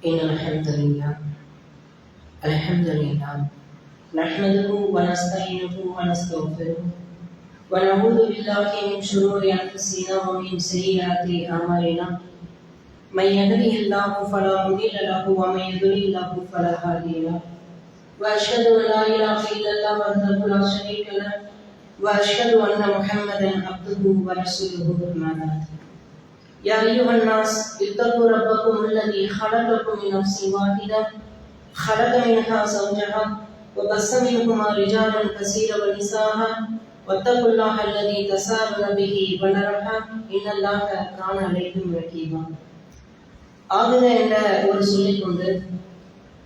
إن الحمد لله نحمده ونستعينه ونستغفره ونعوذ بالله من شرور أنفسنا ومن سيئات أعمالنا من يهده الله فلا مضل له ومن يضلل له فلا هادي له وأشهد أن لا إله إلا الله وحده لا شريك له وأشهد أن محمدا عبده ورسوله أما بعد يا أيها الناس اتقوا ربكم الذي خلقكم من نفس واحدة خلق منها زوجها وبث منهما رجالا كثيرا ونساء واتقوا الله الذي تساءلون به والأرحام إن الله كان عليكم رقيبا. ஆகுத என்ற ஒரு சொல்லிக் கொண்டு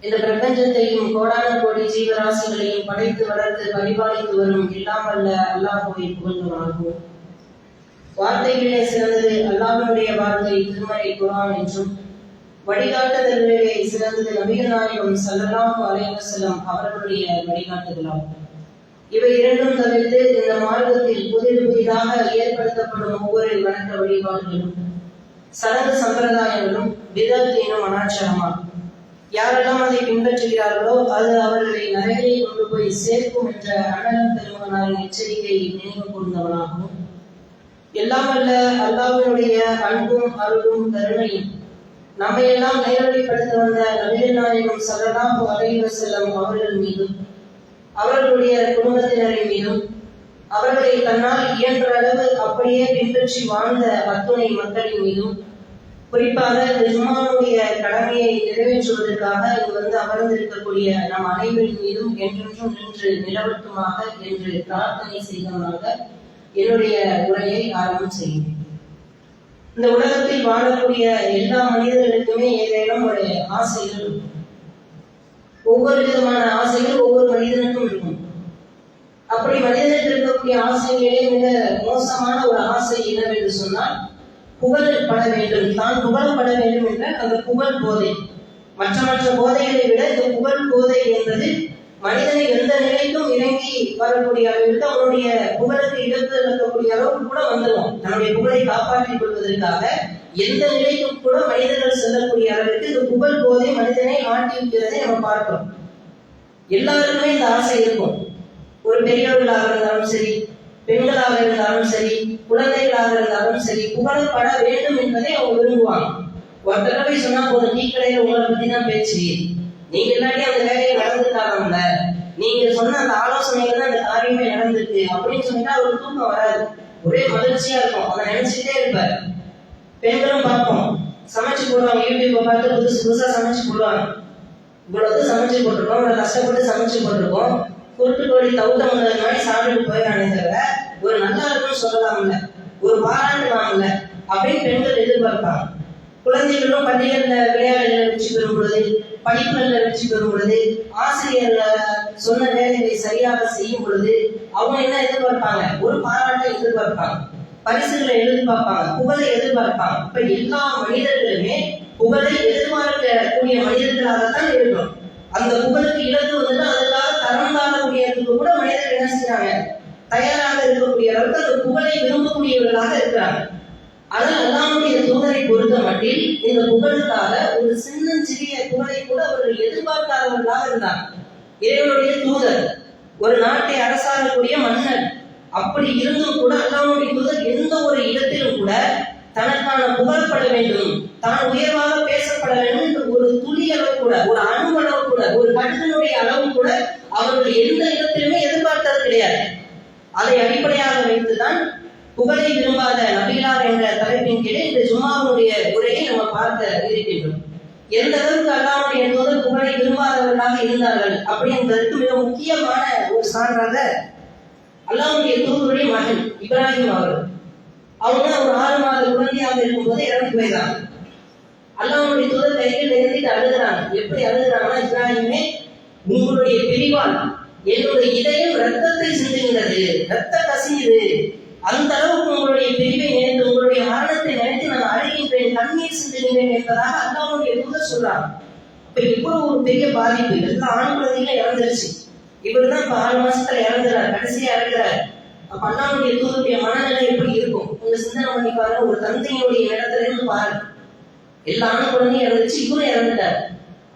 இந்த பிரபஞ்சத்தையும் கோடான கோடி ஜீவராசிகளையும் படைத்து வளர்த்து பரிபாலித்து வரும் எல்லாம் அல்ல அல்லாஹ்வை புகழ்ந்தவனாகும். வார்த்தைகளே சிறந்தது அல்லாஹ்வுடைய வார்த்தை திருமறை குர்ஆன் என்றும், வழிகாட்டுதல்களே சிறந்தது நபிகள் நாயகம் ஸல்லல்லாஹு அலைஹி வஸல்லம் அவர்களுடைய வழிகாட்டுதலாகும். இவை இரண்டும் தவிர்த்து இந்த மார்க்கத்தில் புதிதாக ஏற்படுத்தப்படும் ஒவ்வொரு வணக்க வழிபாடுகளும் சடங்கு சம்பிரதாயங்களும் பிதஅத் எனும் அனாச்சாரமாகும். யாரெல்லாம் அதை பின்பற்றுகிறார்களோ அது அவர்களை நரகிலே கொண்டு போய் சேர்க்கும் என்ற அண்ணன் பெருமானாரின் எச்சரிக்கையை நினைவு கூர்ந்தவனாகவும், எல்லாம் அல்ல அல்லாஹ்வுடைய அன்பும் அருளும் கருணையும் நம்மை எல்லாம் நேரடிப்படுத்த வந்த நபிகள் நாயகம் ஸல்லல்லாஹு அலைஹி வஸல்லம் அவர்கள் மீதும் அவர்களுடைய குடும்பத்தினரின் மீதும் அவர்களை தன்னால் இயன்ற அளவு அப்படியே பின்பற்றி வாழ்ந்த அத்துணை மக்களின் மீதும், குறிப்பாக இந்த ஜும்மாவுடைய கடமையை நிறைவேற்றுவதற்காக இங்கு வந்து அமர்ந்திருக்கக்கூடிய நம் அனைவரின் மீதும் என்றென்றும் நின்று நிலவட்டுமாக என்று பிரார்த்தனை செய்தவனாக என்னுடைய உரையை ஆரம்பம் செய்கிறேன். இந்த உலகத்தில் வாழக்கூடிய எல்லா மனிதர்களுக்குமே ஏதேனும் ஒரு ஆசைகள் இருக்கும். ஒவ்வொரு விதமான ஆசைகள் ஒவ்வொரு மனிதனுக்கும் இருக்கும். அப்படி மனிதனுக்கு இருக்கக்கூடிய ஆசைகளே மிக மோசமான ஒரு ஆசை என்னவென்று சொன்னால், புகழப்பட வேண்டும், தான் புகழப்பட வேண்டும் என்ற அந்த புகழ் போதை. மற்ற போதைகளை விட இந்த புகழ் போதை என்பது மனிதனை எந்த நிலைக்கும் இறங்கி வரக்கூடிய அளவிற்கு அவனுடைய புகழுக்கு இழப்பு இருக்கக்கூடிய அளவுக்கு கூட வந்துடும். தன்னுடைய புகழை காப்பாற்றிக் கொள்வதற்காக எந்த நிலைக்கும் கூட மனிதர்கள் செல்லக்கூடிய அளவிற்கு இந்த புகழ் போதை மனிதனை ஆட்டி வைக்கிறதை நம்ம பார்க்கிறோம். எல்லாருக்குமே இந்த ஆசை இருக்கும். ஒரு பெரியவர்களாக இருந்தாலும் சரி, பெண்களாக இருந்தாலும் சரி, குழந்தைகளாக இருந்தாலும் சரி, புகழப்பட வேண்டும் என்பதை அவங்க விரும்புவாங்க. ஒரு தடவை சொன்னா போதும், டீ கடையில உங்களை பத்தி தான் பேச்சு, நீங்க இல்லாட்டி அந்த வேலையை நடந்துட்டாங்கல்ல, நீங்க சொன்ன அந்த ஆலோசனைகள் தான் அந்த காரியமே நடந்திருக்கு அப்படின்னு சொல்லிட்டு அவருக்கு தூக்கம் வராது. ஒரே மகிழ்ச்சியா இருக்கும், அதை நினைச்சுட்டே இருப்பார். பெண்களும் பார்ப்போம், சமைச்சு போடுவாங்க, யூடியூப்பை பார்த்து புதுசா சமைச்சு போடுவாங்க. இவ்வளவு சமைச்சு போட்டிருக்கோம், இவ்வளவு கஷ்டப்பட்டு சமைச்சு போட்டிருக்கோம், குருட்டு கோழி தவிர்த்த முன்னது மாதிரி சாப்பிட்டு போயிடானே தவிர ஒரு நல்லா இருக்குன்னு சொல்லலாம்ல, ஒரு பாராட்டுவாங்கல்ல அப்படின்னு பெண்கள் எதிர்பார்ப்பாங்க. குழந்தைகளும் பள்ளிகள்ல விளையாடுகளை வெற்றி பெறும் பொழுது, படிப்புகள்ல வெற்றி பெறும் பொழுது, ஆசிரியர்கள் சொன்ன வேலைகளை சரியாக செய்யும் பொழுது அவங்க என்ன எதிர்பார்ப்பாங்க? ஒரு பாராட்டை எதிர்பார்ப்பாங்க, பரிசுகளை எதிர்பார்ப்பாங்க, புகழை எதிர்பார்ப்பாங்க. இப்ப எல்லா மனிதர்களுமே புகழை எதிர்பார்க்கக்கூடிய மனிதர்களாகத்தான் இருக்கணும். அந்த புகழுக்கு இலக்கு வந்துட்டு அதற்காக தரம் தாழக்கூடியதுக்கு கூட மனிதர்கள் என்ன செய்யறாங்க? தயாராக இருக்கக்கூடிய அளவுக்கு அந்த புகழை விரும்பக்கூடியவர்களாக இருக்கிறாங்க. ஆனால் அல்லாஹ்வுடைய தூதரை பொறுத்த மட்டில் இந்த புகழுக்காக ஒரு சிறிய புகழை கூட அவர்கள் எதிர்பார்க்காதவர்களாக இருந்தாங்க. இறைவனுடைய தூதர், ஒரு நாட்டை அரசாளக்கூடிய மன்னர், அப்படி இருந்தும் கூட அல்லாஹ்வுடைய தூதர் எந்த ஒரு இடத்திலும் கூட தனக்கான புகழப்பட வேண்டும், தான் உயர்வாக பேசப்பட வேண்டும் என்று ஒரு துளி அளவு கூட, ஒரு அணுவளவு கூட, ஒரு கடுதனுடைய அளவு கூட அவர்கள் எந்த இடத்திலுமே எதிர்பார்த்தது கிடையாது. அதை அடிப்படையாக வைத்துதான் புகழை விரும்பாத நபிகளார் என்ற தலைப்பின் கீழே இந்த ஜும்மாவுடைய உரையை நம்ம பார்க்க இருக்கின்றோம். எந்த அளவுக்கு அல்லாஹ்வுடைய தூதர் புகழை விரும்பாதவர்களாக இருந்தார்கள் அப்படின்றதுக்கு மிக முக்கியமான ஒரு சான்றாக அல்லாஹ்வுடைய தூதருடைய மகன் இப்ராஹிம் அவர்கள், அவங்க ஒரு 6 மாத குழந்தையாக இருக்கும்போது இறந்து போயிடறாங்க. அல்லாஹ்வுடைய தூதர் கையில் எழுதிட்டு அழுகிறாங்க. எப்படி அழுகிறாங்கன்னா, இப்ராஹிமே, உங்களுடைய பிரிவால் என்னுடைய இதயம் ரத்தத்தை சிந்துகின்றது, ரத்த கசியுது, அந்த அளவுக்கு உங்களுடைய பிரிவை நினைத்து, உங்களுடைய மரணத்தை நினைத்து நான் அழுகின்றேன், கண்ணீர் சிந்துகின்றேன் என்பதாக அல்லாஹ்வுடைய தூதர் சொல்றாங்க. இப்ப இவ்வளவு ஒரு பெரிய பாதிப்பு, எல்லா ஆண் குழந்தைகளும் இறந்துருச்சு. இவர் தான் இப்ப 6 மாசத்துல இறந்துறாரு, கடைசியா இறக்குறாரு. அப்ப அல்லாஹ்வுடைய தூதருடைய மனநிலை எப்படி இருக்கும்? உங்க சிந்தனை பண்ணி பாருங்க. ஒரு தந்தையினுடைய இடத்துல இருந்து பாருங்க. எல்லா ஆண் குழந்தையும் இறந்துச்சு, இவரும் இறந்துட்டார்.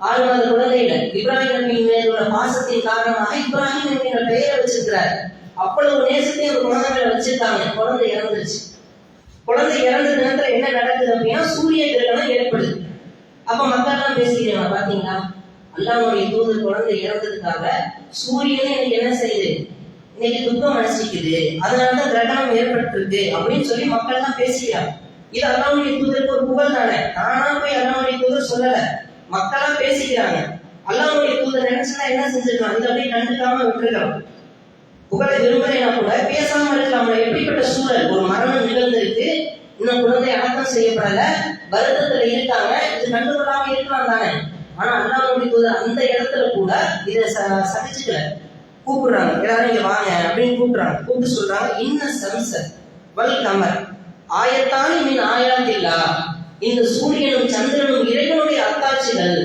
6 மாத குழந்தையில இப்ராஹிம் நபியின் மேல் உள்ள பாசத்தின் காரணமாக இப்ராஹிம் என்கிற பெயரை வச்சிருக்கிறார். அவ்வளவு நேசத்தையும் அந்த குழந்தை மேல வச்சிருக்காங்க. குழந்தை இறந்துருச்சு. குழந்தை இறந்த நேரத்துல என்ன நடக்குது அப்படின்னா சூரிய கிரகணம் ஏற்படுது. அப்ப மக்கள் எல்லாம் பேசிக்கிறாங்க, பாத்தீங்களா அல்லாஹ்வுடைய தூதர் குழந்தை இறந்ததுக்காக சூரியனே இன்னைக்கு என்ன செய்யுது, இன்னைக்கு துக்கம் அனுஷ்டிக்குது, அதனாலதான் கிரகணம் ஏற்பட்டிருக்கு அப்படின்னு சொல்லி மக்கள் எல்லாம் பேசிக்கிறாங்க. இது அல்லாஹ்வுடைய தூதருக்கு ஒரு புகழ் தானே. நானா போய் அல்லாஹ்வுடைய தூதர் சொல்லல, மக்களா பேசிக்கிறாங்க. அல்லாஹ்வுடைய தூதர் நினைச்சுன்னா என்ன செஞ்சிருக்கலாம், இதை அப்படியே கண்டுக்காம விட்டுருக்கலாம். புகழை விரும்பலைன்னா கூட பேசாம இருக்கலாம். எப்படிப்பட்ட சூழல், ஒரு மரணம் நிகழ்ந்திருக்கு, இன்னும் குழந்தை அடக்கம் செய்யப்படல, வருத்தத்துல இருக்காங்க, இது கண்டுகொள்ளாம இருக்கலாம் தானே. ஆனா அல்லாஹ்வுடைய தூதர் அந்த இடத்துல கூட இதை சகிச்சுக்கல. கூப்பிடுறாங்க, எல்லாரும் இங்க வாங்க அப்படின்னு கூப்பிடுறாங்க. கூப்பிட்டு சொல்றாங்க, இன்ன சம்ச வல் கமர் ஆயத்தானி மின் ஆயாத்தில்லா, இந்த சூரியனும் சந்திரனும் இறைவனுடைய அத்தாட்சிகள்.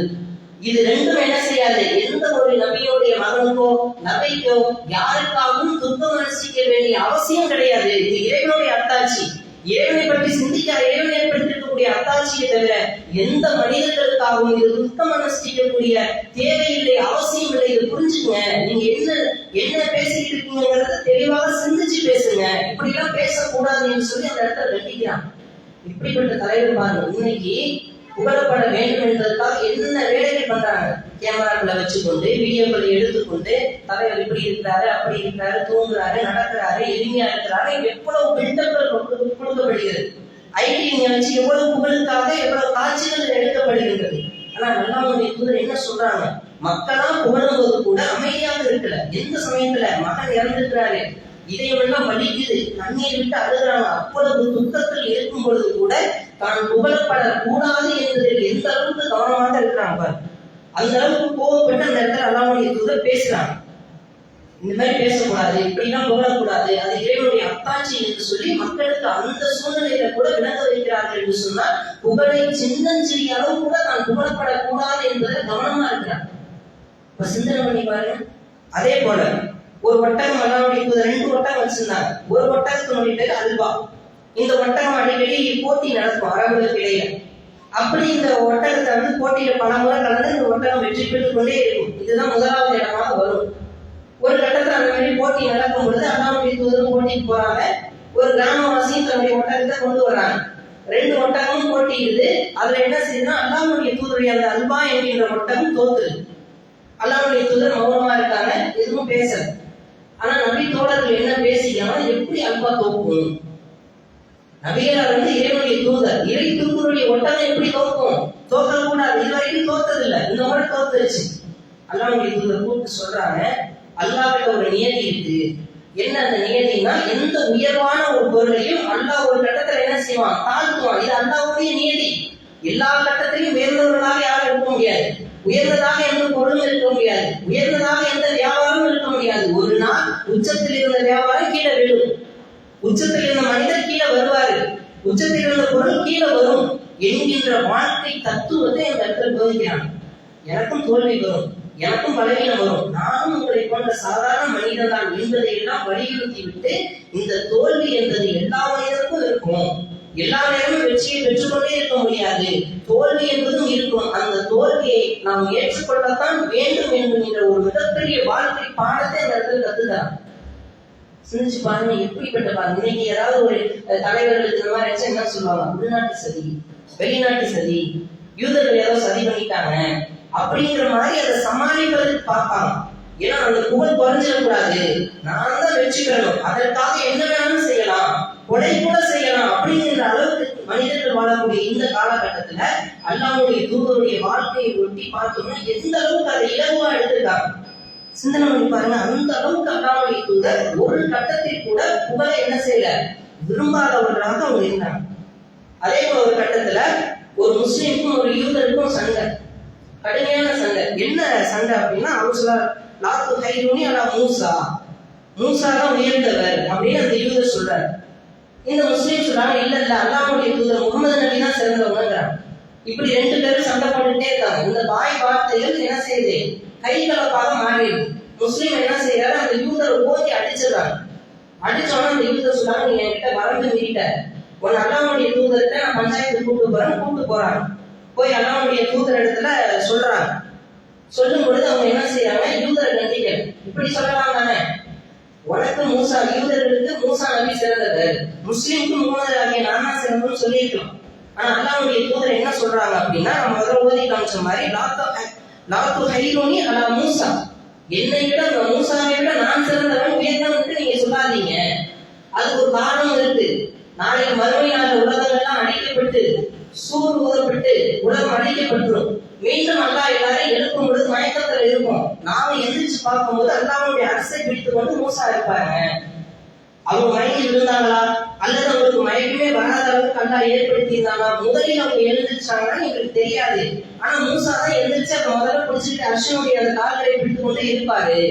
இது ரெண்டும் என்ன செய்யாது, எந்த ஒரு நபியோடைய மகனுக்கோ நபிக்கோ யாருக்காகவும் துக்கம் அனுஷ்டிக்க வேண்டிய அவசியம் கிடையாது. இது இறைவனுடைய அத்தாட்சி. இறைவனை பற்றி சிந்திக்க இறைவனை ஏற்படுத்திருக்கக்கூடிய அத்தாட்சியை தவிர எந்த மனிதர்களுக்காகவும் இது துக்கம் அனுஷ்டிக்கக்கூடிய தேவையில்லை, அவசியம் இல்லை. இது புரிஞ்சுங்க. நீங்க என்ன பேசிட்டு இருக்கீங்கிறத தெளிவாக சிந்திச்சு பேசுங்க. இப்படி எல்லாம் பேசக்கூடாதுன்னு சொல்லி அந்த இடத்துல வெட்டிக்கிறான். இப்படிப்பட்ட தலைவர் பாருங்க, இன்னைக்கு புகழப்பட வேண்டும் என்பதற்காக என்ன வேலைகள் பண்றாங்க. கேமராக்களை வச்சுக்கொண்டு வீடியோக்களை எடுத்துக்கொண்டு தலைவர் இப்படி இருக்கிறாரு, அப்படி இருக்கிறாரு, தூங்குறாரு, நடக்கிறாரு, எளிமையா இருக்கிறாரு, எவ்வளவு பில்டப்கள் கொடுக்கப்படுகிறது. ஐடியை வச்சு எவ்வளவு புகழுக்காக எவ்வளவு காட்சிகள் எடுக்கப்படுகின்றது. ஆனா அல்லாஹ்வுடைய தூதர் என்ன சொல்றாங்க, மக்களா புகழும் போது கூட அமைதியாக இருக்கல. எந்த சமயத்துல மகன் இறந்திருக்கிறாரு, இதயமெல்லாம் வலிக்குது, கண்ணீர் விட்டு அழுகிறாங்க, அவ்வளவு துக்கத்தில் இருக்கும் பொழுது கூட தான் புகழப்படக்கூடாது என்பதில் எந்த அளவுக்கு கவனமாக இருக்கிறாங்க. அந்த அளவுக்கு கோவப்பட்டு அந்த இடத்துல அல்லாஹ்வுடைய தூதர் பேசுறாங்க. இந்த மாதிரி பேசக்கூடாது, இப்படிலாம் புகழக்கூடாது, அது இறைவனுடைய அத்தாட்சி என்று சொல்லி மக்களுக்கு அந்த சூழ்நிலையில கூட விளங்க வைக்கிறார்கள் என்று சொன்னால் புகழை சின்னஞ்சிறிய அளவு கூட தான் புகழப்படக்கூடாது என்பதில் கவனமா இருக்கிறார். இப்ப சிந்தனை பண்ணி பாருங்க. அதே போல ஒரு ஒட்டகம் அல்லாஹ்வுடைய தூதர் 2 ஒட்டகம் வச்சிருந்தாங்க. ஒரு ஒட்டகத்தினுடைய பேர் அல்வா. இந்த ஒட்டகம் அடிக்கடி போட்டி நடக்கும் அரபுகளுக்கு இடையில. அப்படி இந்த ஒட்டகத்தை போட்டியில பல முறை கலந்து இந்த ஒட்டகம் வெற்றி பெற்றுக் கொண்டே இருக்கும். இதுதான் முதலாவது இடமாக வரும். ஒரு கட்டத்துல அந்த மாதிரி போட்டி நடக்கும் பொழுது அல்லாஹ்வுடைய தூதரும் போட்டிக்கு போறாங்க. ஒரு கிராமவாசியும் தன்னுடைய ஒட்டகத்தை கொண்டு வராங்க. 2 ஒட்டகமும் போட்டியிடுது. அதுல என்ன செய்யுதுன்னா அல்லாஹ்வுடைய தூதருடைய அந்த அல்வா என்கின்ற ஒட்டகம் தோத்துது. அல்லாஹ்வுடைய தூதர் மௌனமா இருக்காங்க, எதுவும் பேசல. ஆனா நபி தோழர்கள் என்ன பேசிக்கலாம், எப்படி அல்வா தோக்கும்? நபிகளார் இறைவனுடைய தூதர், இறை தூதருடைய ஒட்டகம் எப்படி தோக்கும்? தோக்க கூடாது, இதுவரைக்கும் தோத்ததில்லை, இந்த முறை தோத்துருச்சு. அல்லாஹ்வுடைய தூதர் கூப்பிட்டு சொல்றாங்க, அல்லாஹ்வுக்கு ஒரு நியதி இருக்கு. என்ன அந்த நியதினா, எந்த உயர்வான ஒரு பொருளையும் அல்லாஹ் ஒரு கட்டத்துல என்ன செய்வான், தாழ்த்துவான். இது அல்லாஹ்வுடைய நியதி. எல்லா கட்டத்திலையும் உயர்ந்தவர்களாக யாரும் இருக்க முடியாது, உயர்ந்ததாக எந்த பொருளும் இருக்க முடியாது, உயர்ந்ததாக எந்த வியாபாரமும் இருக்க முடியாது. ஒரு நாள் உச்சத்தில் இருந்த வியாபாரம் கீழே விழும், உச்சத்தில் இருந்த மனிதர் கீழே வருவாரு, உச்சத்தில் இருந்த பொருள் கீழே வரும் என்கின்ற வாழ்க்கை தத்துவத்தை இந்த இடத்துல போதிக்கிறான். எனக்கும் தோல்வி வரும், எனக்கும் பலவீனம் வரும், நானும் உங்களை போன்ற சாதாரண மனிதன் தான் என்பதை எல்லாம் வலியுறுத்தி விட்டு, இந்த தோல்வி என்பது எல்லா மனிதருக்கும் இருக்கும், எல்லா நேரமும் வெற்றியை பெற்றுக்கொண்டே இருக்க முடியாது, தோல்வி என்பதும் இருக்கும். அந்த தோல்வியை நாம் ஏற்றுக்கொள்ளத்தான் வேண்டும் என்கின்ற ஒரு மிகப்பெரிய வாழ்க்கை பாடத்தை அந்த இடத்துல கத்துக்கிறான். சிந்திச்சு பாருங்க, எப்படிப்பட்ட பாருங்க. இன்னைக்கு ஏதாவது ஒரு தலைவர்களுக்கு இந்த மாதிரி என்ன சொல்லுவாங்க, உள்நாட்டு சதி, வெளிநாட்டு சதி, யூதர்கள் ஏதோ சதி பண்ணிட்டாங்க அப்படிங்கிற மாதிரி அதை சமாளிப்பதற்கு பார்ப்பாங்க. ஏன்னா அந்த புகழ் குறைஞ்சிடக்கூடாது, நான் தான் வெற்றி பெறணும், அதற்காக என்ன வேணாலும் செய்யலாம், கொலை கூட செய்யலாம் அப்படிங்கிற அளவுக்கு மனிதர்கள் வாழக்கூடிய இந்த காலகட்டத்துல அல்லாஹ்வுடைய தூதருடைய வாழ்க்கையை ஒட்டி பார்த்தோம்னா எந்த அளவுக்கு அதை இலகுவா எடுத்திருக்காங்க. சிந்தனை பண்ணி பாருங்க. அந்த அளவுக்கு அல்லாஹ்வுடைய தூதர் ஒரு கட்டத்தில் கூட புகழை என்ன செய்யல, விரும்பாதவர்களாக அவங்க இருந்தாங்க. அதே போல ஒரு கட்டத்துல ஒரு முஸ்லிமுக்கும் ஒரு யூதருக்கும் சண்டை, கடுமையான சண்டை. என்ன சண்டை அப்படின்னா, அவர் சொல்றார், லாத்து கைரூனி அலா மூசா, மூசா தான் உயர்ந்தவர் அப்படின்னு அந்த யூதர் சொல்றாரு. இந்த முஸ்லீம் சொல்றாங்க, இல்ல அல்லாஹ்வுடைய தூதர் முகமது நபி தான் சிறந்தவங்கிறாங்க. இப்படி 2 பேரும் சண்டை போட்டுட்டே இருக்காங்க. இந்த வாய் வார்த்தைகள் என்ன செய்யுது, கை கலப்பாக மாறிடுது. முஸ்லீம் என்ன செய்யறாரு, அந்த யூதரை ஓதி அடிச்சிடறாங்க. அடிச்சோன்னா அந்த யூதர் சொல்றாங்க, நீ என்கிட்ட வரம்பு மீறிட்ட, உன் அல்லாஹ்வுடைய தூதர்கிட்ட நான் பஞ்சாயத்து கூப்பிட்டு போறேன். கூப்பிட்டு போறாங்க. போய் அல்லாஹ்வுடைய தூதர் இடத்துல சொல்றாங்க. சொல்லும் பொழுது அவங்க என்ன செய்யறாங்க, யூதரை கண்டிக்க இப்படி சொல்லலாம் தானே, உனக்கு மூசா, யூதர்களுக்கு மூசா நபி சிறந்தவர், முஸ்லிம்க்கு முகமது நபி நான் தான் சிறந்தவன்னு சொல்லியிருக்கலாம். ஆனா அல்லாஹ்வுடைய தூதர் என்ன சொல்றாங்க அப்படின்னா, நம்ம முதல்ல ஓதி காமிச்ச மாதிரி லாத்து ஹைரோனி அலா மூசா, என்னை விட மூசாவை விட நான் சிறந்தவன் உயர்ந்தவன் நீங்க சொல்லாதீங்க. அதுக்கு ஒரு காரணம் இருக்கு. நாளைக்கு மறுமை நாள் உலகங்கள்லாம் அழிக்கப்பட்டு சூர் ஊதப்பட்டு உலகம் அழிக்கப்பட்டுரும். மீண்டும் அல்லாஹ் எல்லாரையும் எழுப்பும் பொழுது மயக்கத்துல இருக்கும். நாம எந்திரிச்சு பார்க்கும்போது அல்லாஹ்வுடைய அரசை பிடித்து கொண்டு மூசா இருப்பாங்க. அவங்க மயங்கி விழுந்தாங்களா அல்லது அவங்களுக்கு மயக்கமே வராத அளவுக்கு அல்லாஹ் ஏற்படுத்தி இருந்தாங்களா, முதலில் அவங்க எழுந்திருச்சாங்கன்னா எங்களுக்கு தெரியாது. ஆனா மூசா தான் எழுந்திரிச்சு அந்த முதல்ல பிடிச்சிட்டு அர்ஷனுடைய அந்த கால்களை பிடித்து கொண்டு இருப்பாரு.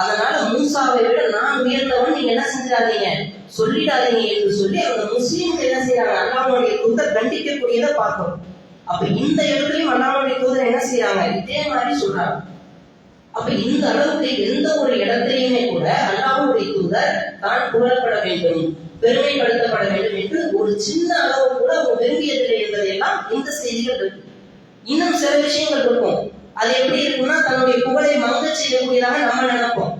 அதனால மூசாவை விட நான் உயர்ந்தவன் நீங்க என்ன செஞ்சிடாதீங்க, சொல்லிடாதீங்க என்று சொல்லி அவங்க முஸ்லீம்கள் என்ன செய்யறாங்க, அல்லாஹ்வுடைய தூதர் கண்டிக்கக்கூடியதை பார்க்கணும். அப்ப இந்த இடத்துலயும் அல்லாஹ்வுடைய தூதர் என்ன செய்யறாங்க, இதே மாதிரி சொல்றாங்க. அப்ப இந்த அளவுக்கு எந்த ஒரு இடத்திலையுமே கூட அல்லாஹ்வுடைய தூதர் தான் புகழப்பட வேண்டும், பெருமைப்படுத்தப்பட வேண்டும் என்று ஒரு சின்ன அளவு கூட அவங்க விரும்பியதில்லை என்பதையெல்லாம் இந்த செய்திகள் இருக்கு. இன்னும் சில விஷயங்கள் இருக்கும். அது எப்படி இருக்குன்னா, தன்னுடைய புகழை மங்க செய்யக்கூடியதாக நம்ம நினைப்போம்.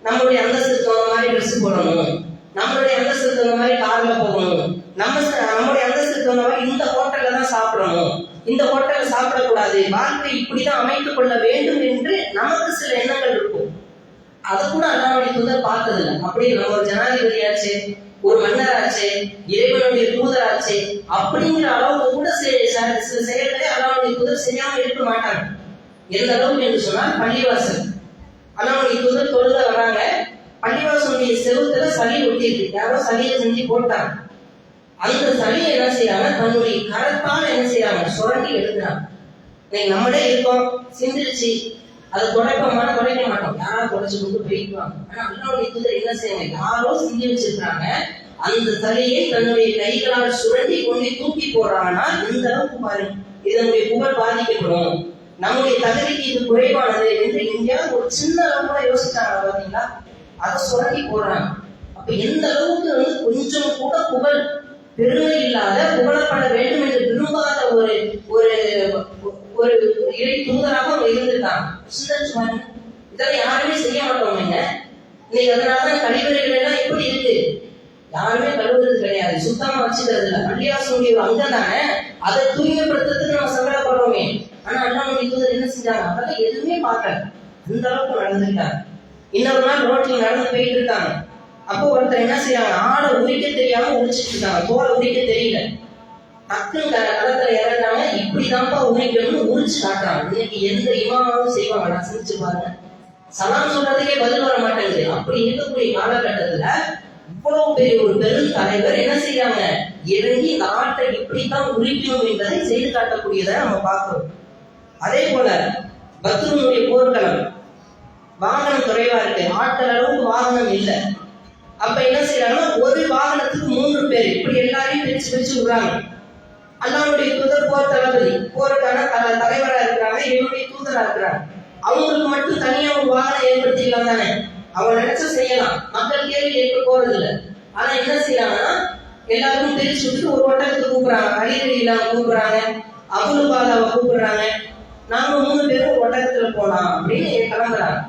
நம்மளுடைய அந்தஸ்துக்கு தகுந்த மாதிரி ட்ரெஸ் போடணும், நம்மளுடைய அந்தஸ்துக்கு தகுந்த மாதிரி கார்ல போகணும், நம்மளுடைய அந்தஸ்துக்கு தகுந்த மாதிரி இந்த ஹோட்டல்ல தான் சாப்பிடணும், இந்த ஹோட்டல்ல சாப்பிடக்கூடாது, வாழ்க்கை இப்படிதான் அமைத்துக் கொள்ள வேண்டும் என்று நமக்கு சில எண்ணங்கள் இருக்கும். அதை கூட அல்லாஹ்வுடைய தூதர் பார்த்ததில்லை. அப்படி நம்ம ஒரு ஜனாதிபதியாச்சு, ஒரு மன்னராச்சு, இறைவனுடைய தூதராச்சு, அப்படிங்கிற அளவுக்கு கூட சில செயல்களை அல்லாஹ்வுடைய தூதர் செய்யாம இருக்க மாட்டாங்க. எந்த அளவுக்கு என்று சொன்னால், பள்ளிவாசல் அல்லாஹ்வுடைய தூதர் தொழுக வராங்க, பள்ளிவாசலுடைய செவுத்துல சளி ஒட்டி இருக்கு, யாரோ சளியை செஞ்சு போட்டாங்க. அந்த சளியை என்ன செய்யறாங்க, தன்னுடைய கரத்தால் என்ன செய்யறாங்க, சுரண்டி எடுக்கிறாங்க. நம்மளே இருக்கோம், சிந்திருச்சு, அதை துடைப்பமான துடைக்க மாட்டோம், யாராவது துடைச்சு கொண்டு போயிக்குவாங்க. ஆனா அல்லாஹ்வுடைய தூதர் என்ன செய்யறாங்க, யாரோ செஞ்சு வச்சிருக்காங்க, அந்த சளியை தன்னுடைய கைகளால் சுரண்டி கொண்டு தூக்கி போடுறாங்கன்னா இந்த அளவுக்கு பாருங்க, இதனுடைய புகழ் பாதிக்கப்படும், நம்முடைய தகுதிக்கு இது குறைவானது என்று எங்கேயாவது ஒரு சின்ன அளவு கூட யோசிச்சாங்க பாத்தீங்களா, அதை சுரண்டி போடுறாங்க. அப்ப எந்த அளவுக்கு கொஞ்சம் கூட புகழ் பெருமை இல்லாத, புகழப்பட வேண்டும் என்று விரும்பாத ஒரு ஒரு இறை தூதராக அவங்க இருந்திருக்காங்க. இதெல்லாம் யாருமே செய்ய மாட்டோம். இன்னைக்கு அதனாலதான் கழிவறைகள் எல்லாம் எப்படி இருக்கு, யாருமே கழுவுறது கிடையாது, சுத்தமா வச்சுக்கிறது இல்லை. பள்ளிவாசலுடைய ஒரு அங்கம் தானே, அதை தூய்மைப்படுத்துறதுக்கு நம்ம சங்கடப்படுறோமே. ஆனா அல்லாஹ்வுடைய தூதர் என்ன செஞ்சாங்க, அதெல்லாம் எதுவுமே பார்க்கல, அந்த அளவுக்கு நடந்துட்டாங்க. இன்னொரு நாள் ரோட்ல நடந்து போயிட்டு இருக்காங்க. அப்போ ஒருத்தர் என்ன செய்யறாங்க, ஆடை உரிக்க தெரியாம உரிச்சிட்டு இருக்காங்க, தோலை உரிக்க தெரியல. டக்குன்னு களத்துல இறந்தாங்க, இப்படிதான்ப்பா உரிக்கணும்னு உரிச்சு காட்டுறாங்க. இன்னைக்கு எந்த இமாமாவும் செய்வாங்க, நான் செஞ்சு பாருங்க, சலாம் சொல்றதுக்கே பதில் வர மாட்டேங்குது. அப்படி இருக்கக்கூடிய காலகட்டத்துல இவ்வளவு பெரிய ஒரு பெரும் தலைவர் என்ன செய்யறாங்க, இறங்கி இந்த ஆட்டை இப்படித்தான் உரிக்கணும் என்பதை செய்து காட்டக்கூடியதை நம்ம பார்க்கிறோம். அதே போல பத்ருனுடைய போர்க்களம், வாகனம் குறைவா இருக்கு, ஆட்கள் அளவுக்கு வாகனம் இல்லை. அப்ப என்ன செய்யறாங்கன்னா, ஒரு வாகனத்துக்கு 3 பேர், இப்படி எல்லாரையும் பிரிச்சு விடுறாங்க. அல்லாஹ்வுடைய தூதர் போர் தளபதி, போருக்கான தலைவரா இருக்கிறாங்க, இவருடைய தூதரா இருக்கிறாங்க. அவங்களுக்கு மட்டும் தனியா ஒரு வாகனம் ஏற்படுத்திக்கலாம் தானே, அவங்க நினைச்சா செய்யலாம், மக்கள் கேள்வி கேட்க போறது இல்லை. ஆனா என்ன செய்யறாங்கன்னா, எல்லாருக்கும் பிரிச்சு விட்டு ஒரு ஒட்டகத்துக்கு கூப்பிடுறாங்க, அடிக்கடி இல்லாம கூப்பிடுறாங்க, அபுல் பாலாவை கூப்பிடுறாங்க, நாங்க 3 பேரும் ஒட்டகத்துல போலாம் அப்படின்னு கிளம்புறாங்க.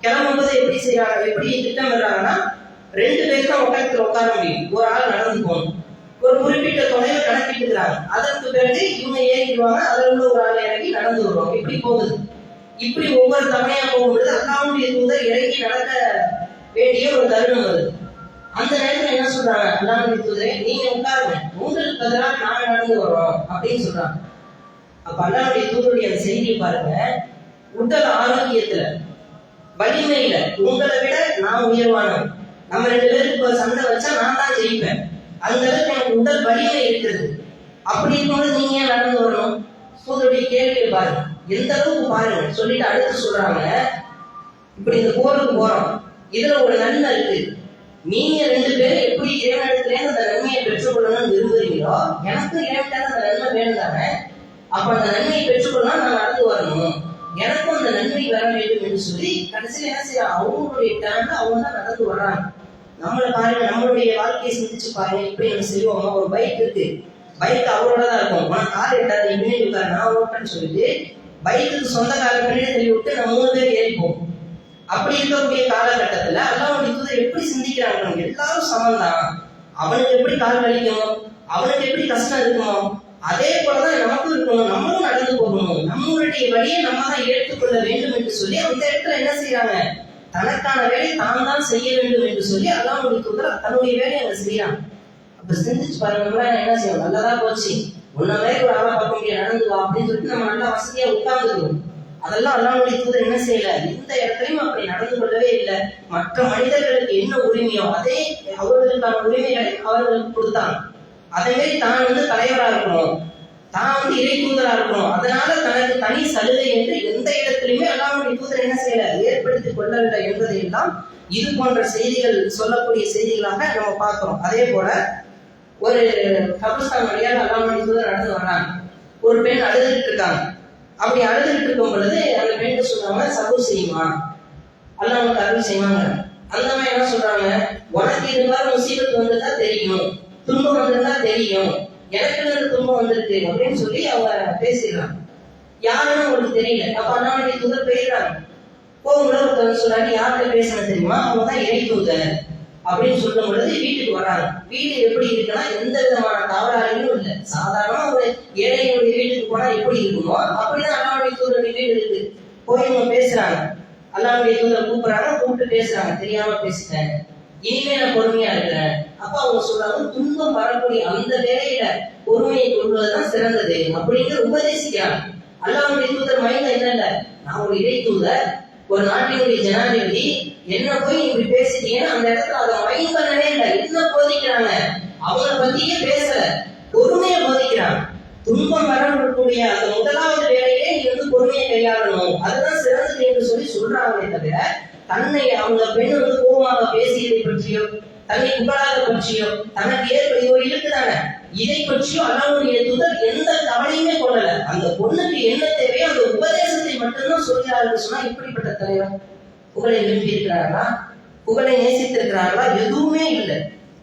கிளம்பும்போது எப்படி செய்யறாங்க, எப்படி திட்டமிடுறாங்கன்னா, 2 பேர் தான் ஒட்டகத்துல உட்கார முடியும், ஒரு ஆள் நடந்து போகணும். ஒரு குறிப்பிட்ட தொலைவை கணக்கிட்டுக்கிறாங்க. அதற்கு பிறகு இவங்க ஏறிடுவாங்க, அதுல உள்ள ஒரு ஆள் இறங்கி நடந்து வருவாங்க. இப்படி போகுது. இப்படி ஒவ்வொரு தவணையா போகும்பொழுது அல்லாஹ்வுடைய தூதர் இறங்கி நடக்க வேண்டிய ஒரு தருணம் வருது. அந்த நேரத்துல என்ன சொல்றாங்க, அல்லாஹ்வுடைய தூதரை நீங்க உட்காருங்க, உங்களுக்கு பதிலாக நாங்க நடந்து வர்றோம் அப்படின்னு சொல்றாங்க. அப்ப அல்லாஹ்வுடைய தூதருடைய அந்த செய்தியை பாருங்க, உடல் ஆரோக்கியத்துல, வலிமையில உங்களை விட நான் உயர்வானவன், நம்ம 2 பேருக்கு சண்டை வச்சா நான் தான் ஜெயிப்பேன், அந்த அளவுக்கு எனக்கு உடல் வலிமை இருக்கிறது. அப்படி இருக்கும்போது நீங்க ஏன் நடந்து வரணும், தூதருடைய கேள்வியை பாருங்க, எந்த அளவுக்கு பாருங்க. சொல்லிட்டு அடுத்து சொல்றாங்க, இப்படி இந்த போருக்கு போறோம், இதுல ஒரு நன்மை இருக்கு, நீங்க 2 பேரும் எப்படி இறைவனிடத்துல அந்த நன்மையை பெற்றுக்கொள்ளணும்னு விரும்புறீங்களோ, எனக்கு இறைவன் அந்த நன்மை வேணும் தானே. அப்ப அந்த நன்மையை பெற்றுக்கொள்ளணும், நான் நடந்து வரணும், எனக்கும் அந்த நன்மை வர வேண்டும் என்று சொல்லி கடைசியில் என்ன செய்யறாங்க, அவங்களுடைய டைம்ல அவங்க தான் நடந்து வர்றாங்க. நம்மளை பாருங்க, நம்மளுடைய வாழ்க்கையை சிந்திச்சு பாருங்க, இப்படி நம்ம செய்வோம். ஒரு பைக் இருக்கு, பைக் அவரோட தான் இருக்கும். உனக்கு கார் எட்டாது, இனிமே உட்கார், நான் ஓட்டேன்னு சொல்லிட்டு பைக்குக்கு சொந்த காரை பின்னாடி தள்ளி விட்டு நம்ம 3 பேர் ஏறிப்போம். அப்படி இருக்கக்கூடிய காலகட்டத்துல அல்லாஹ்வுடைய தூதர் எப்படி சிந்திக்கிறாங்க? எல்லாரும் சமந்தான். அவனுக்கு எப்படி கால் வலிக்குமோ, அவனுக்கு எப்படி கஷ்டம் இருக்குமோ, அதே போலதான் நமக்கும் இருக்கணும். நம்மளும் நடந்து போகணும். நம்மளுடைய வழியை நம்ம தான் ஏற்றுக்கொள்ள வேண்டும் என்று சொல்லி அந்த இடத்துல என்ன செய்யறாங்க? தனக்கான வேலையை தான் செய்ய வேண்டும் என்று சொல்லி அல்லாஹ்வுடைய தூதர் தன்னுடைய வேலையை அங்க செய்யறாங்க. அப்ப சிந்திச்சு பாருங்க, என்ன செய்யணும்? நல்லதா போச்சு, உன்னவே ஒரு ஆளா பார்க்க முடியாது, நடந்து வா அப்படின்னு சொல்லிட்டு நம்ம நல்லா வசதியா உட்கார்ந்துருவோம். அதெல்லாம் அல்லாஹ்வுடைய தூதர் என்ன செய்யல? இந்த இடத்துலயும் அப்படி நடந்து கொள்ளவே இல்லை. மற்ற மனிதர்களுக்கு என்ன உரிமையோ அதே அவர்களுக்கான உரிமைகளை அவர்களுக்கு கொடுத்தாங்க. அதே மாதிரி தான் தலைவரா இருக்கணும், தான் இறை தூதரா இருக்கணும், அதனால தனக்கு தனி சலுகை என்று எந்த இடத்திலுமே அல்லாஹ்வுடைய தூதர் என்ன செய்யல? ஏற்படுத்திக் கொள்ளவில்லை என்பதையெல்லாம் இது போன்ற செய்திகள் சொல்லக்கூடிய செய்திகளாக நம்ம பார்க்கிறோம். அதே போல ஒரு கபிரஸ்தான் வழியாக அல்லாஹ்வுடைய தூதர் நடந்து வர்றாங்க. ஒரு பெண் அழுதுகிட்டு இருக்காங்க. அப்படி அழுதுகிட்டு இருக்கும் பொழுது அந்த பெண்ணு சொன்னாங்க, சபூர் செய்யுமா, அல்லாஹ் உனக்கு அருள் செய்வாங்க. அந்த மாதிரி என்ன சொல்றாங்க? உனக்கு இது மாதிரி முசீபத்து வந்துட்டா தெரியும், துன்பம் வந்துட்டா தெரியும், எனக்கு இருந்து துன்பம் வந்திருக்கு அப்படின்னு சொல்லி அவங்க பேசிடுறாங்க. யாருன்னு அவங்களுக்கு தெரியல. அப்ப அல்லாஹ்வுடைய தூதர் போயிடுறாங்க. போகும்போது ஒருத்தவங்க சொல்றாங்க, யார்கிட்ட பேசணும் தெரியுமா? அவங்க தான் இறை தூதர் அப்படின்னு சொல்லும் பொழுது வீட்டுக்கு வராங்க. வீடு எப்படி இருக்குன்னா எந்த விதமான தவறாலையும் இல்லை. சாதாரணமா ஒரு ஏழைகளுடைய வீட்டுக்கு போனா எப்படி இருக்குமோ அப்படிதான் அல்லாஹ்வுடைய தூதருடைய வீடு இருக்கு. போய் இவங்க பேசுறாங்க, அல்லாஹ்வுடைய தூதர் கூப்பிடுறாங்க, கூப்பிட்டு பேசுறாங்க, தெரியாம பேசிட்டேன், இனிமே நான் பொறுமையா இருக்கிறேன். அப்ப அவங்க சொல்றாங்க, துன்பம் வரக்கூடிய அந்த வேலையில பொறுமையை கொள்வதுதான் சிறந்தது அப்படிங்கிற உபதேசிக்கிறாங்க. அல்லாஹ்வுடைய தூதர் மைண்ட்ல என்ன இல்ல, நான் ஒரு இறை தூதர், ஒரு நாட்டினுடைய ஜனாதிபதி, என்ன போய் இப்படி பேசிட்டீங்கன்னா அந்த இடத்துல அதை மைண்ட் பண்ணவே இல்லை. என்ன போதிக்கிறாங்க? அவங்கள பத்தியே பேசல, பொறுமையை போதிக்கிறாங்க. துன்பம் வரக்கூடிய அந்த முதலாவது வேலையிலே நீ பொறுமையை கையாளணும், அதுதான் சிறந்தது என்று சொல்லி சொல்றாங்களே தவிர தன்னை அவங்க பெண் கோபமாக பேசியதை பற்றியோ, தன்னை புகழாத பற்றியோ, தனக்கு ஏற்படையோ இருக்குதானே, இதை பற்றியோ அல்லாஹ்வுடைய தூதர் எந்த கவலையுமே கொள்ளல. அந்த பொண்ணுக்கு என்ன தேவையோ அந்த உபதேசத்தை மட்டும்தான் சொல்கிறார்கள். சொன்னா இப்படிப்பட்ட தலைவர் புகழை விரும்பி இருக்கிறார்களா, புகழை நேசித்திருக்கிறார்களா? எதுவுமே இல்லை.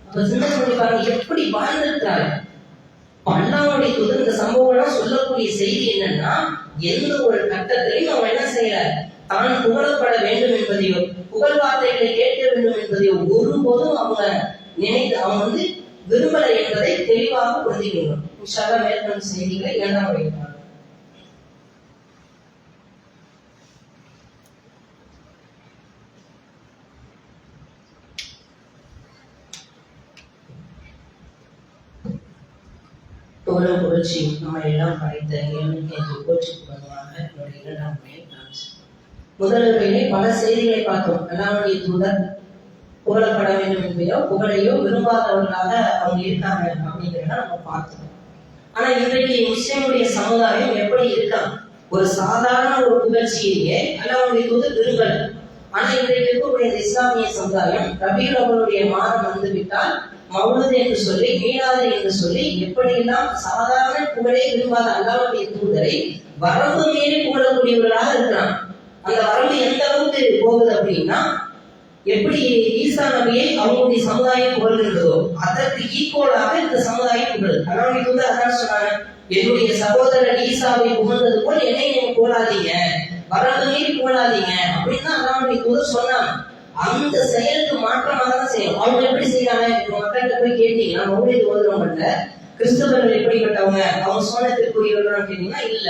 அப்ப சிந்தனை பண்ணி பாருங்க எப்படி வாழ்ந்திருக்கிறார்கள். அல்லாஹ்வுடைய தூதர் இந்த சம்பவம் சொல்லக்கூடிய செய்தி என்னன்னா, எந்த ஒரு கட்டத்திலையும் அவன் என்ன செய்யறாரு? தான் புகழப்பட வேண்டும் என்பதையோ, புகழ் வார்த்தைகளை கேட்க வேண்டும் என்பதையோ ஒருபோதும் அவங்க அவங்க விரும்பலை என்பதை தெளிவாக புரிஞ்சுக்கணும். இன்ஷா அல்லாஹ் மேற்கொண்ட செய்திகளை 2ஆம் வகைப்பாடு. புகழும் புகழ்ச்சியும் நம்ம எல்லாம் படைத்த இறைவனுக்கு போற்றிப் புகழ்வாக என்னுடைய 2ஆம் வகையை காமிச்சு. முதல் வகையிலே பல செய்திகளை பார்த்தோம். அல்லாஹ்வுடைய தூதர் புகழப்பட வேண்டும் என்பதையோ புகழையோ விரும்பாதவர்களாக அவங்க இருக்காங்க அப்படிங்கிறத நம்ம பார்த்தோம். ஆனா இன்றைக்கு முஸ்லிமுடைய சமுதாயம் எப்படி இருக்காங்க? ஒரு சாதாரண ஒரு புகழ்ச்சியிலேயே அல்லாஹ்வுடைய தூதர் விரும்பல. ஆனா இன்றைக்கு இருக்கக்கூடிய இஸ்லாமிய சமுதாயம் ரபீஉல் அவ்வலுடைய மாதம் வந்துவிட்டால் மௌலித் என்று சொல்லி, மீலாது என்று சொல்லி, எப்படியெல்லாம் சாதாரண புகழை விரும்பாத அல்லாஹ்வுடைய தூதரை வரம்பு மீறி புகழக்கூடியவர்களாக இருக்கிறாங்க. அந்த வரம்பு எந்த அளவுக்கு போகுது அப்படின்னா, எப்படி ஈசா நபியை அவங்களுடைய சமுதாயம் புகழ்கின்றதோ அதற்கு ஈக்குவலாக இந்த சமுதாயம் புகழ். அல்லாஹ்வுடைய தூதர் அதான் சொன்னாங்க, என்னுடைய சகோதரர் ஈசாவை புகழ்ந்தது போல் என்னை நீங்க புகழாதீங்க, வரம்பு மீறி புகழாதீங்க அப்படின்னு அல்லாஹ்வுடைய தூதர் சொன்னாங்க. அந்த செயலுக்கு மாற்றமாக தான் செய்யணும். அவங்க எப்படி செய்யறாங்க? இப்போ மக்கள்கிட்ட போய் கேட்டீங்கன்னா, மௌலித் ஓதுறவங்கள்ட்ட கிறிஸ்தவர்கள் எப்படிப்பட்டவங்க, அவங்க சோனத்திற்குரியவர்கள் கேட்டீங்கன்னா, இல்ல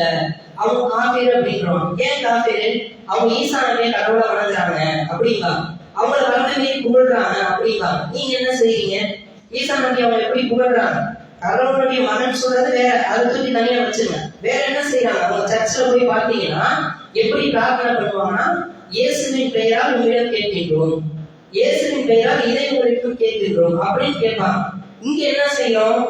அவங்க காஃபிர் அப்படின்றோம். ஏன் காஃபிர்? அவங்க ஈசா நபியை கடவுளை வணங்குறாங்க அப்படிங்களா, அவங்கள வரம்பு மீறி புகழ்றாங்க அப்படிங்களா. நீங்க என்ன செய்றீங்க? ஈசா நபி அவங்க எப்படி புகழ்றாங்க? கடவுளுடைய மகன் சொல்றது வேற, அதை தூக்கி தனியா வச்சுங்க. வேற என்ன செய்யறாங்க? அவங்க சர்ச்சில் போய் பார்த்தீங்கன்னா எப்படி பிரார்த்தனை பண்ணுவாங்கன்னா, இயேசுவின் பெயரால் உங்களிடம் கேட்கின்றோம், இயேசுவின் பெயரால் இதை உங்களிடம் கேட்கின்றோம் அப்படின்னு கேட்பாங்க. இங்க என்ன செய்யணும்?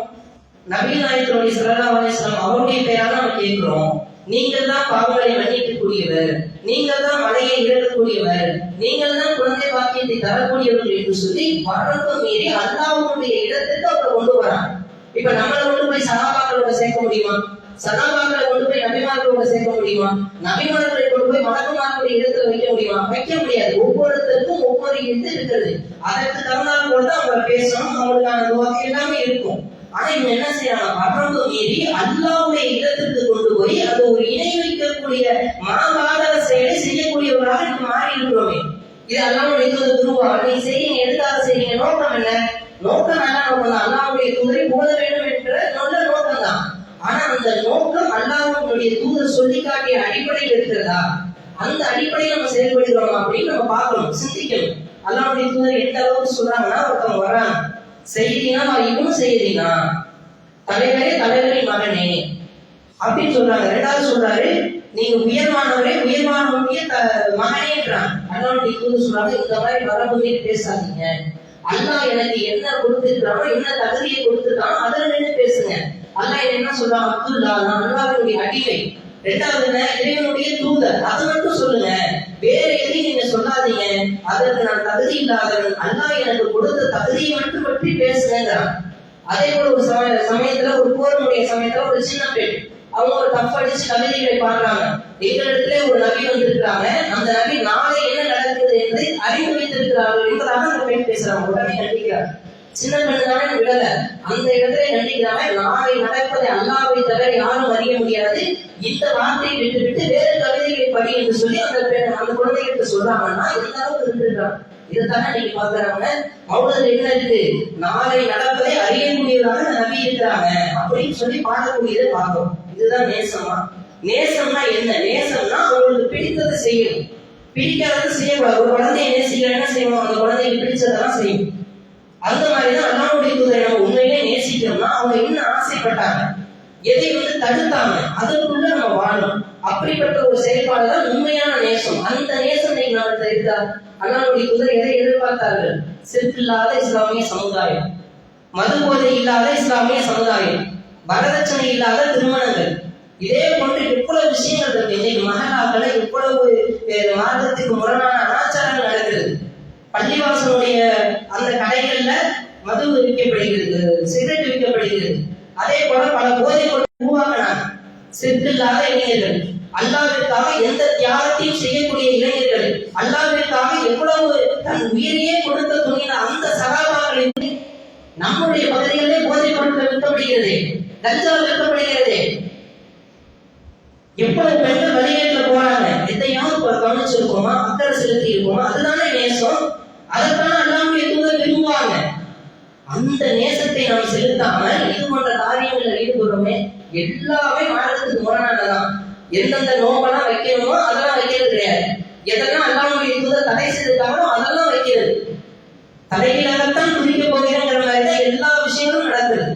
நபி நாயகத்துடைய ஸல்லல்லாஹு அலைஹி வஸல்லம் அவருடைய பெயரால் நம்ம கேட்கிறோம், நீங்கள் தான் பாவங்களை மன்னிக்கக்கூடியவர், நீங்கள் தான் மலையை இறக்கக்கூடியவர், நீங்கள் தான் குழந்தை பாக்கியத்தை தரக்கூடியவர்கள் என்று சொல்லி வரம்பு மீறி அல்லாஹ்வுடைய இடத்துக்கு அவங்க கொண்டு வராங்க. இப்ப நம்மளை கொண்டு போய் சஹாபாக்களோட சேர்க்க முடியுமா? சஹாபாக்களை கொண்டு போய் நபிமார்களோட சேர்க்க முடியுமா? நபிமார்களை கொண்டு போய் மலக்குமார்களுடைய இடத்துல வைக்க முடியுமா? வைக்க முடியாது. ஒவ்வொருத்தருக்கும் ஒவ்வொரு இது இருக்கிறது. அதற்கு தகுந்தால் போல அவங்க பேசணும், அவங்களுக்கான வகை எல்லாமே இருக்கும். ஆனா இவங்க என்ன செய்யறாங்க, வரம்பு மீறி அல்லாஹ்வுடைய இடத்திற்கு கொண்டு போய் அது ஒரு இணை வைக்கக்கூடிய மாபாதக செயலை செய்யக்கூடியவர்களாக நம்ம மாறி இருக்கிறோமே. இது அல்லாஹ்வுடைய தூதர் விரும்புவாங்க. நீங்க செய்யுங்க, எதுக்காக செய்யுங்க, நோக்கம் என்ன? நோக்கம் நல்ல நோக்கம் தான், அல்லாஹ்வுடைய தூதரை போத வேண்டும் என்ற நல்ல நோக்கம் தான். ஆனா அந்த நோக்கம் அல்லாஹ்வுடைய தூதர் சொல்லி காட்டிய அடிப்படையில் இருக்கிறதா, அந்த அடிப்படையில் நம்ம செயல்படுகிறோம் அப்படின்னு நம்ம பார்க்கணும், சிந்திக்கணும். அல்லாஹ்வுடைய தூதர் எந்த அளவுக்கு சொல்றாங்கன்னா, ஒருத்தவங்க வராங்க, செய்தீங்கன்னா இவனும் செய்தீங்கன்னா தலைவரே தலைவரின் மகனே அப்படின்னு சொல்றாங்க. ரெண்டாவது சொல்றாரு, நீங்க உயர்வானவரே உயர்வானவருடைய மகனேன்றாங்க. அல்லாஹ்வுடைய தூதர் சொல்றாங்க, இந்த மாதிரி வரம்பு மீறி பேசாதீங்க. அல்லாஹ் எனக்கு என்ன கொடுத்திருக்கானோ, என்ன தகுதியை கொடுத்திருக்கானோ அதில் நின்று பேசுங்க. அல்லாஹ் என்ன சொல்றாங்க, அப்துல்லா நான் அல்லாஹ்வுடைய அடிமை, ரெண்டாவது இறைவனுடைய தூதர், அது மட்டும் சொல்லுங்க, வேற எதையும் நீங்க சொல்லாதீங்க, அதற்கு நான் தகுதி இல்லாதவன், அல்லாஹ் எனக்கு கொடுத்த தகுதியை மட்டும் பற்றி பேசுங்கிறான். அதே போல ஒரு சமயத்துல ஒரு போருடைய சமயத்துல ஒரு சின்ன பெண் அவங்க ஒரு தப்பு அடிச்சு கவிதைகளை பாடுறாங்க. எங்களிடத்துல ஒரு நபி வந்திருக்கிறாங்க, அந்த நபி நாளை என்ன நடக்குது என்பதை அறிந்து வைத்திருக்கிறார்கள் என்பதாக அந்த பெண் பேசுறாங்க. உடனே கண்டிக்கிறார். சின்ன பெண் தானே விடல, அந்த இடத்துல கண்டிக்கிறாங்க, நாளை நடப்பதை அல்லாஹ்வை தவிர யாரும் அறிய முடியாது, இந்த வார்த்தையை விட்டுவிட்டு வேறு கவிதைகளை படி என்று சொல்லி அந்த பெண் அந்த குழந்தைகிட்ட சொல்றாங்கன்னா எந்த அளவுக்கு இருந்திருக்காங்க. இதைத்தானே நீங்க பாக்குறாங்க. மௌனத்தில் என்ன இருக்கு, நாளை நடப்பதை அறியக்கூடியவராக நபி இருக்கிறாங்க அப்படின்னு சொல்லி பாடக்கூடியதை பார்க்கிறோம். இதுதான் நேசமா? நேசம்னா என்ன? நேசம்னா அவங்களுக்கு பிடித்ததை செய்யணும், பிடிக்காததை செய்யக்கூடாது. ஒரு குழந்தைய நேசிக்கிற என்ன செய்யணும், அந்த குழந்தைக்கு பிடிச்சதெல்லாம் செய்யும். அந்த மாதிரிதான் அல்லாஹ்வுடைய தூதரை நம்ம உண்மையிலே நேசிக்கிறோம்னா அவங்க இன்னும் ஆசைப்பட்டாங்க, எதை தடுத்தாங்க, அதற்குள்ள நம்ம வாழணும். அப்படிப்பட்ட ஒரு செயல்பாடு தான் உண்மையான நேசம். அந்த நேசம் நம்மகிட்ட இருக்கா? அல்லாஹ்வுடைய தூதர் எதை எதிர்பார்த்தார்கள்? சிற்கில்லாத இஸ்லாமிய சமுதாயம், மது போதை இல்லாத இஸ்லாமிய சமுதாயம், வரதட்சணை இல்லாத திருமணங்கள், இதே போன்று எவ்வளவு விஷயங்கள் இருக்கு. இன்னைக்கு மகளாக்களை எவ்வளவு மார்க்கத்துக்கு முரணான அனாச்சாரங்கள் நடக்கிறது. பள்ளிவாசனுடைய அந்த கடைகள்ல மது விற்கப்படுகிறது, சிகரெட் விற்கப்படுகிறது. அதே போல பல போதை பொருட்கள் உருவாக்கினாங்க. சிற்கில்லாத இளைஞர்கள், அல்லாஹ்விற்காக எந்த தியாகத்தையும் செய்யக்கூடிய இளைஞர்கள், அல்லாஹ்விற்காக எவ்வளவு தன் உயிரையே கொடுக்க துணிந்த அந்த சகாபாக்களின் நம்முடைய பகுதிகளிலே போதை பொருட்கள் விற்கப்படுகிறது, கஞ்சா விற்கப்படுகிறது. எவ்வளவு பெண்கள் வழிகேட்டில் போறாங்க, எதையாவது கவனிச்சிருக்கோமா, அக்கறை செலுத்தி இருக்கோமா? அதுதானே நேசம். அதற்கான அல்லாஹ்வுடைய தூதர் விரும்புவாங்க. அந்த நேசத்தை நாம் செலுத்தாமல் இது போன்ற காரியங்களில் ஈடுபடுறோமே, எல்லாமே மார்க்கத்துக்கு முரணானதான். எந்தெந்த நோம்பெல்லாம் வைக்கணுமோ அதெல்லாம் வைக்கிறது கிடையாது. எதெல்லாம் அல்லாஹ்வுடைய தூதர் தடை செய்திருக்காங்களோ அதெல்லாம் வைக்கிறது. தலைகீழாகத்தான் குதிக்க போகிறேங்கிற மாதிரிதான் எல்லா விஷயங்களும் நடக்குது.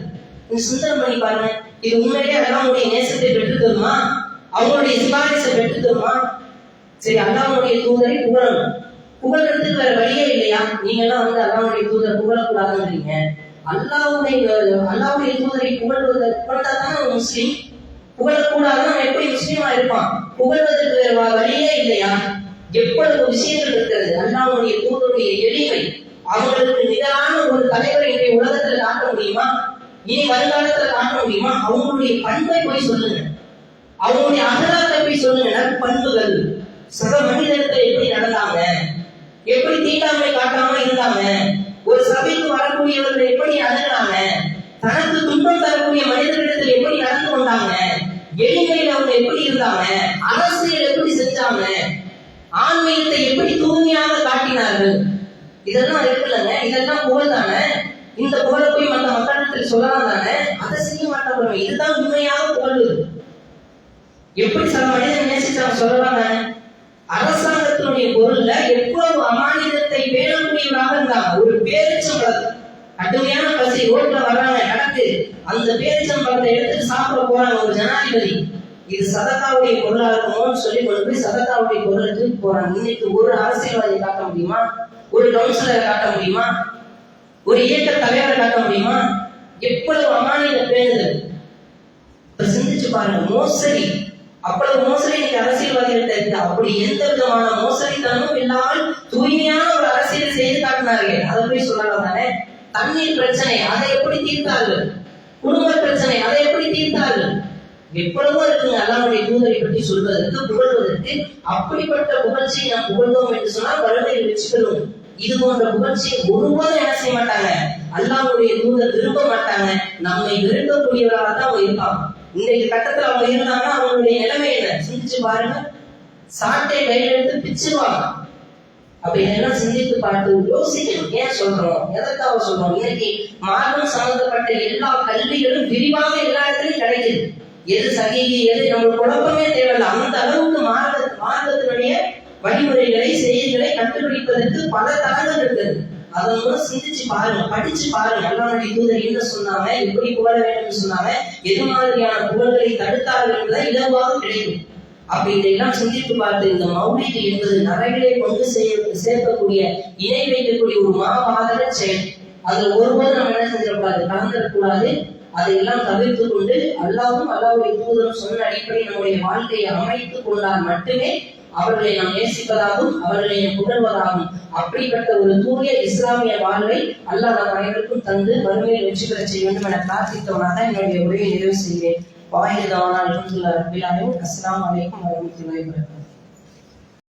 நீங்க சிந்தனை பண்ணி பாருங்க, இது உண்மையிலே அல்லாஹ்வுடைய நேசத்தை பெற்று தருமா, அவங்களுடைய சிபாரிசை பெற்று தருமா? சரி, அல்லாஹ்வுடைய தூதரை புகழணும், புகழ்றதுக்கு வேற வழியே இல்லையா? நீங்க எல்லாம் அல்லாஹ்வுடைய தூதர் புகழக்கூடாதுன்றீங்க. அல்லாஹ்வுடைய தூதரை புகழ்ந்தாதான் முஸ்லீம், புகழக்கூடாதுன்னு எப்படி முஸ்லீமா இருப்பான்? புகழ்வதற்கு வேற வழியே இல்லையா? எவ்வளவு விஷயங்கள் இருக்கிறது. அல்லாஹ்வுடைய தூதருடைய எளிமை, அவங்களுக்கு நிதான ஒரு தலைவரை இன்றைய உலகத்துல காட்ட முடியுமா? இனி வருங்காலத்துல காட்ட முடியுமா? அவங்களுடைய பண்பை போய் சொல்லுங்க, அவங்களுடைய அகலாத்தை போய் சொல்லுங்க. நற்பண்புகள், சக மனிதர்கள் எப்படி நடந்தாங்க, எப்படி தீண்டாமை காட்டாம இருந்தாங்க, ஒரு சபைக்கு வரக்கூடியவர்கள் எப்படி அணுகிறாங்க, தனக்கு துன்பம் தரக்கூடிய மனிதர்களிடத்தில் எப்படி நடந்து கொண்டாங்க, எளிமையில் அவங்க எப்படி இருந்தாங்க, அரசியல் எப்படி செஞ்சாங்க, ஆன்மீகத்தை எப்படி தூய்மையாக காட்டினார்கள். இதெல்லாம் இருக்குல்லங்க, இதெல்லாம் புகழ் தானே. இந்த புகழை போய் மற்ற மக்களிடத்தில் சொல்லலாம் தானே, அதை செய்ய மாட்டாங்க. இதுதான் உண்மையாக புகழ்வு. எப்படி சில மனிதன் நேசிச்சாங்க சொல்லலாம் தானே. அரசாங்கத்தினுடைய பொருள்ல எவ்வளவு அமானிதத்தை பேணக்கூடியவராக இருந்தாங்க. ஒரு பேரிச்சம்பழம், கடுமையான பசி, ரோட்ல வர்றாங்க நடக்கு, அந்த பேரிச்சம்பழத்தை எடுத்து சாப்பிட போறாங்க ஒரு ஜனாதிபதி. இது சதக்காவுடைய பொருளா இருக்குமோன்னு சொல்லி கொண்டு போய் சதக்காவுடைய பொருளுக்கு போறாங்க. இன்னைக்கு ஒரு அரசியல்வாதியை காட்ட முடியுமா? ஒரு கவுன்சிலரை காட்ட முடியுமா? ஒரு இயக்க தலைவரை காட்ட முடியுமா? எவ்வளவு அமானித பேணுதல். இப்ப சிந்திச்சு பாருங்க, மோசடி, அவ்வளவு மோசடி இன்னைக்கு அரசியல்வாதிகள் இருக்கு. அப்படி எந்த விதமான மோசடித்தனமும் இல்லாமல் தூய்மையான ஒரு அரசியல் செய்து காட்டினார்கள். அதை போய் சொல்லலாம் தானே. தண்ணீர் பிரச்சனை, அதை எப்படி தீர்த்தார்கள்? குடும்ப பிரச்சனை, அதை எப்படி தீர்த்தார்கள்? எவ்வளவோ இருக்குங்க அல்லாஹ்வுடைய தூதரை பற்றி சொல்வதற்கு, புகழ்வதற்கு. அப்படிப்பட்ட புகழ்ச்சியை நாம் புகழ்ந்தோம் என்று சொன்னால் வறுமையில் வெற்றி பெறும். இது போன்ற புகழ்ச்சியை ஒருபோதும் என்ன செய்ய மாட்டாங்க, அல்லாஹ்வுடைய தூதர் விரும்ப மாட்டாங்க. நம்மை விரும்பக்கூடியவராக தான் அவங்க இருப்பாங்க. இன்றைக்கு கட்டத்துல அவங்க இருந்தாங்கன்னா அவங்களுடைய நிலைமை என்ன சிந்திச்சு பாருங்க. சாட்டை கையில எடுத்து பிச்சுருவாங்க. அப்ப இதெல்லாம் சிந்தித்து பார்த்து யோசிக்கணும். ஏன் சொல்றோம், எதற்காக சொல்றோம்? இன்னைக்கு மார்க்கம் சம்பந்தப்பட்ட எல்லா கல்விகளும் விரிவாக எல்லா இடத்துலயும் கிடைக்குது. எது சகிகி எது நம்மளுக்கு குழப்பமே தேவையில்லை. அந்த அளவுக்கு மார்க்கத்தினுடைய வழிமுறைகளை செய்திகளை கண்டுபிடிப்பதற்கு பல தளங்கள் இருக்குது. அதன் மூலம் சிந்திச்சு பாருங்க, படிச்சு பாருங்க. அல்லாஹ்வுடைய தூதர் என்ன சொன்னாங்க, எப்படி புகழ வேண்டும் சொன்னாங்க, எது மாதிரியான புகழ்களை தடுத்தார்கள் என்பதை இலவாக கிடைக்கும். அப்ப இதையெல்லாம் சிந்தித்து பார்த்து இந்த மௌலிது என்பது நரகிலே கொண்டு சேர்க்கக்கூடிய இணை வைக்கக்கூடிய ஒரு மாபாதக செயல். அதுல ஒருபோது நம்ம என்ன செஞ்சிடக்கூடாது, கலந்துடக்கூடாது. அதையெல்லாம் தவிர்த்து கொண்டு அல்லாஹ்வும் அல்லாஹ்வுடைய தூதரும் சொன்ன அடிப்படை நம்முடைய வாழ்க்கையை அமைத்துக் கொண்டால் மட்டுமே அவர்களை நாம் நேசிப்பதாகவும் அவர்களை புகழ்வதாகவும் அப்படிப்பட்ட ஒரு தூய இஸ்லாமிய வாழ்வை அல்லாஹ் நம் அனைவருக்கும் தந்து வறுமையில் வெற்றி பெற செய்ய வேண்டும் என பிரார்த்தித்தவனாக என்னுடைய உரையை நிறைவு செய்கிறேன். வாயிதான அல்ஹம்துலில்லாஹி ரப்பில் ஆலமீன். அஸ்ஸலாமு அலைக்கும் வரஹ்மத்துல்லாஹி வபரகாத்துஹு.